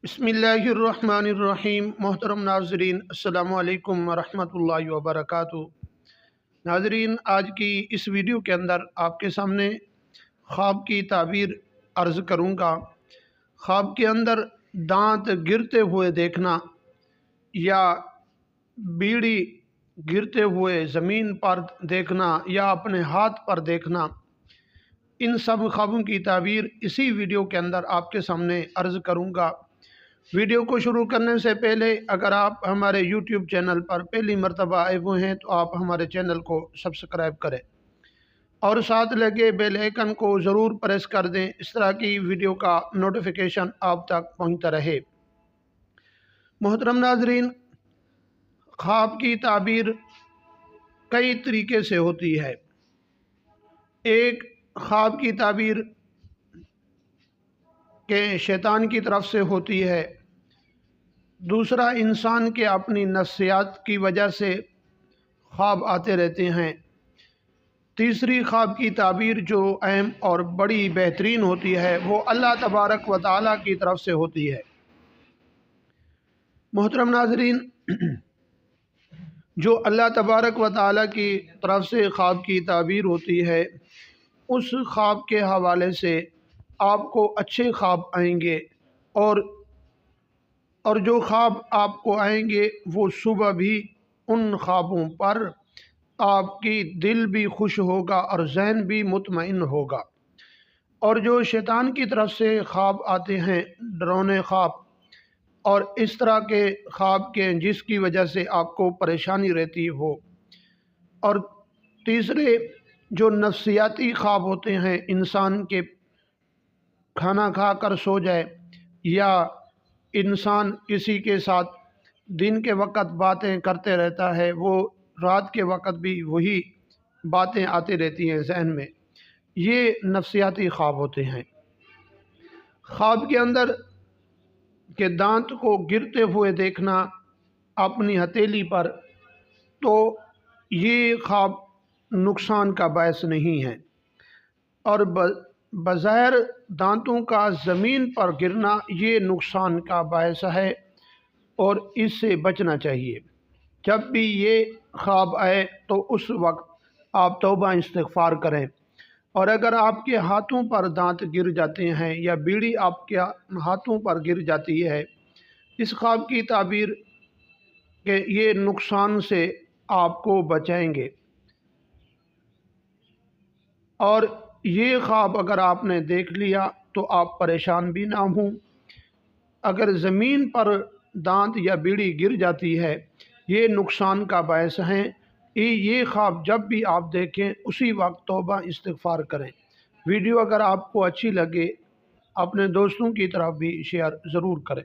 बिस्मिल्लाहिर्रहमानिर्रहीम। मोहतरम नाजरीन, अस्सलाम वालेकुम वरहमतुल्लाहि वबरकातुहू। नाजरीन, आज की इस वीडियो के अंदर आपके सामने ख्वाब की ताबीर अर्ज़ करूँगा। ख्वाब के अंदर दांत गिरते हुए देखना या बीड़ी गिरते हुए ज़मीन पर देखना या अपने हाथ पर देखना, इन सब ख्वाबों की ताबीर इसी वीडियो के अंदर आपके सामने अर्ज़ करूँगा। वीडियो को शुरू करने से पहले अगर आप हमारे YouTube चैनल पर पहली मर्तबा आए हुए हैं तो आप हमारे चैनल को सब्सक्राइब करें और साथ लगे बेल आइकन को ज़रूर प्रेस कर दें। इस तरह की वीडियो का नोटिफिकेशन आप तक पहुंचता रहे। मोहतरम नाजरीन, ख्वाब की ताबीर कई तरीके से होती है। एक, ख्वाब की ताबीर के शैतान की तरफ से होती है। दूसरा, इंसान के अपनी नफ्सियात की वजह से ख्वाब आते रहते हैं। तीसरी ख्वाब की ताबीर जो अहम और बड़ी बेहतरीन होती है वो अल्लाह तबारक व तआला की तरफ से होती है। मोहतरम नाजरीन, जो अल्लाह तबारक व तआला की तरफ से ख्वाब की ताबीर होती है, उस ख्वाब के हवाले से आपको अच्छे ख्वाब आएंगे और जो ख्वाब आपको आएंगे वो सुबह भी उन ख्वाबों पर आपकी दिल भी खुश होगा और जहन भी मुतमईन होगा। और जो शैतान की तरफ से ख्वाब आते हैं, डरावने ख्वाब और इस तरह के ख्वाब के जिसकी वजह से आपको परेशानी रहती हो, और तीसरे जो नफ्सियाती ख्वाब होते हैं, इंसान के खाना खाकर सो जाए या इंसान किसी के साथ दिन के वक़्त बातें करते रहता है, वो रात के वक़्त भी वही बातें आती रहती हैं जहन में, ये नफ्सियाती ख्वाब होते हैं। ख्वाब के अंदर के दांत को गिरते हुए देखना अपनी हथेली पर, तो ये ख्वाब नुकसान का बायस नहीं है। और बज़ाहिर दांतों का ज़मीन पर गिरना ये नुकसान का बायस है और इससे बचना चाहिए। जब भी ये ख्वाब आए तो उस वक्त आप तौबा इस्तिग़फ़ार करें। और अगर आपके हाथों पर दांत गिर जाते हैं या बीड़ी आपके हाथों पर गिर जाती है, इस ख्वाब की ताबीर के ये नुकसान से आपको बचाएंगे। और ये ख्वाब अगर आपने देख लिया तो आप परेशान भी ना हों। अगर ज़मीन पर दांत या बीड़ी गिर जाती है, ये नुकसान का बायस हैं। ये ख्वाब जब भी आप देखें उसी वक्त तौबा इस्तिग़फ़ार करें। वीडियो अगर आपको अच्छी लगे अपने दोस्तों की तरफ भी शेयर ज़रूर करें।